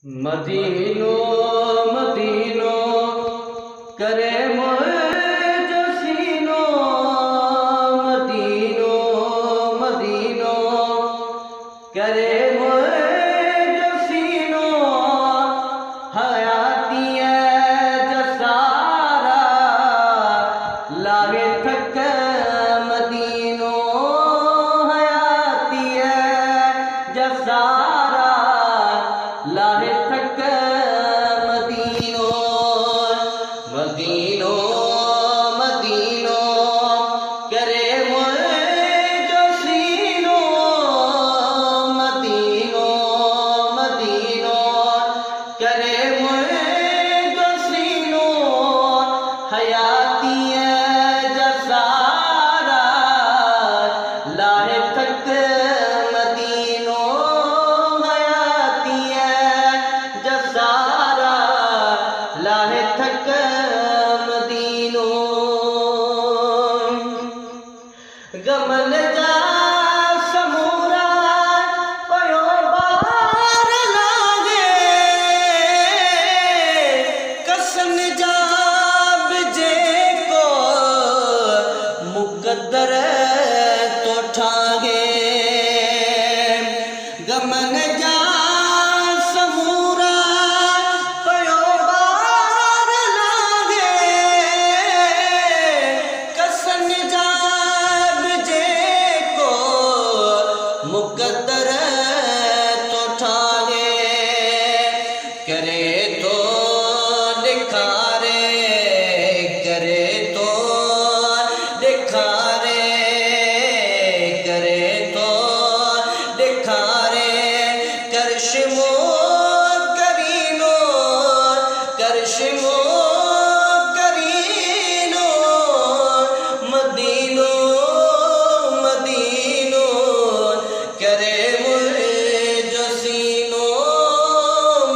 मदीनो मदीनो करे मोए जसीनो, मदीनो मदीनो करे मोए जसीनो, हयाती जसारा लागे थक मदीनो, हयाती जसारा लागे थक मदीनो। मदीनो मदीनो करे मोए जसीनो, मदीनो मदीनो करे मोए जसीनो, हयाती जसारा लाहे थक मदीनो, हयाती जसारा लाहे थक मदीनो। गमन जा समूरा पयो बार लागे, कसन जा बिजे को मुकद्दर तो ठागे। गमन जा समूरा पयो बार लागे, कसन जा मुकद्दर तो ठागे। करे तो दिखारे, करे तो दिखारे, करे तो दिखारे, करशमो करीनो, करशमो करीनो, मदीनो मदीनो करे मोए जसीनो,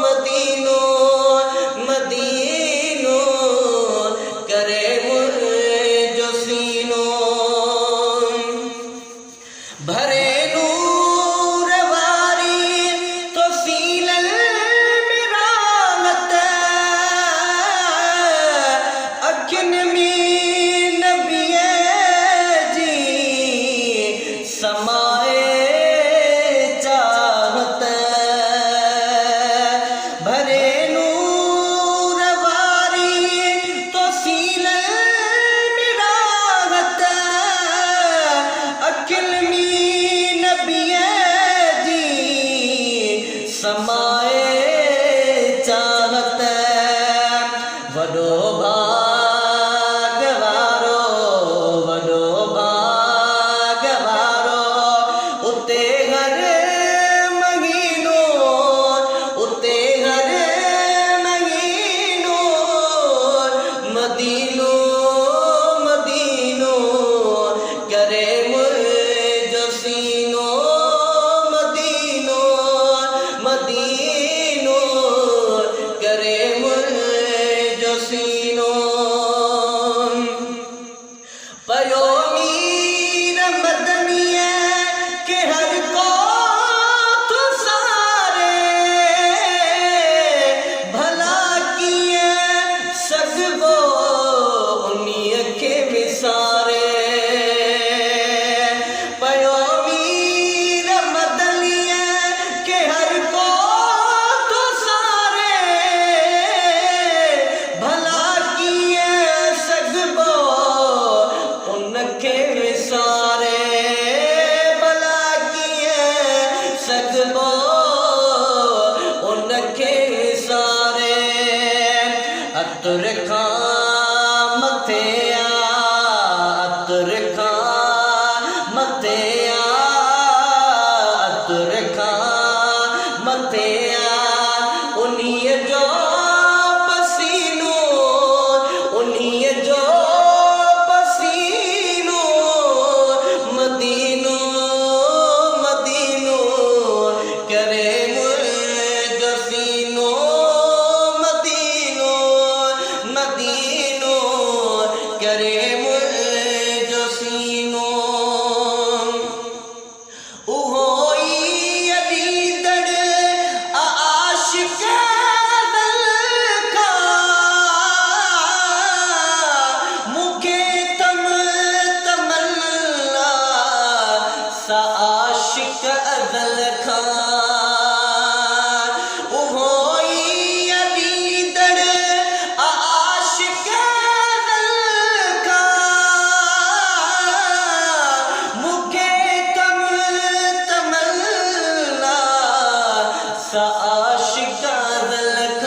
मदीनो मदीनो करे मोए जसीनो। भरे नूर वारी तो सीलल मिरामत, अखिन में नबिये जी समाए चाहत। भरे नूर वारी तो सीलल मिरामत, अखिल में नबिये जी समाए चाहत। वडो भागवारो, वडो भागवारो उते घर महीनो, उते घर महीनो, मदीनो मदीनो करे मोए जसीनो, मदीनो मदीनो करे मोए जसीनो। पयो मीर मदनिया के हर को तो सारे, भला किए सगो उन्हीं के विसारे। पयो मीर मदनिया के हर को तो सारे, भला किए सगो उनके विसारे, भला किए सगो उनके विसारे। अतर खां मथे आ, अतर खां मथे आ, अतर खां मथे आ, उन्हीं जो पसीनो, उन्हीं जो पसीनो, मदीनो मदीनो करे मोए जसीनो, मदीनो मदीनो आशिका दिल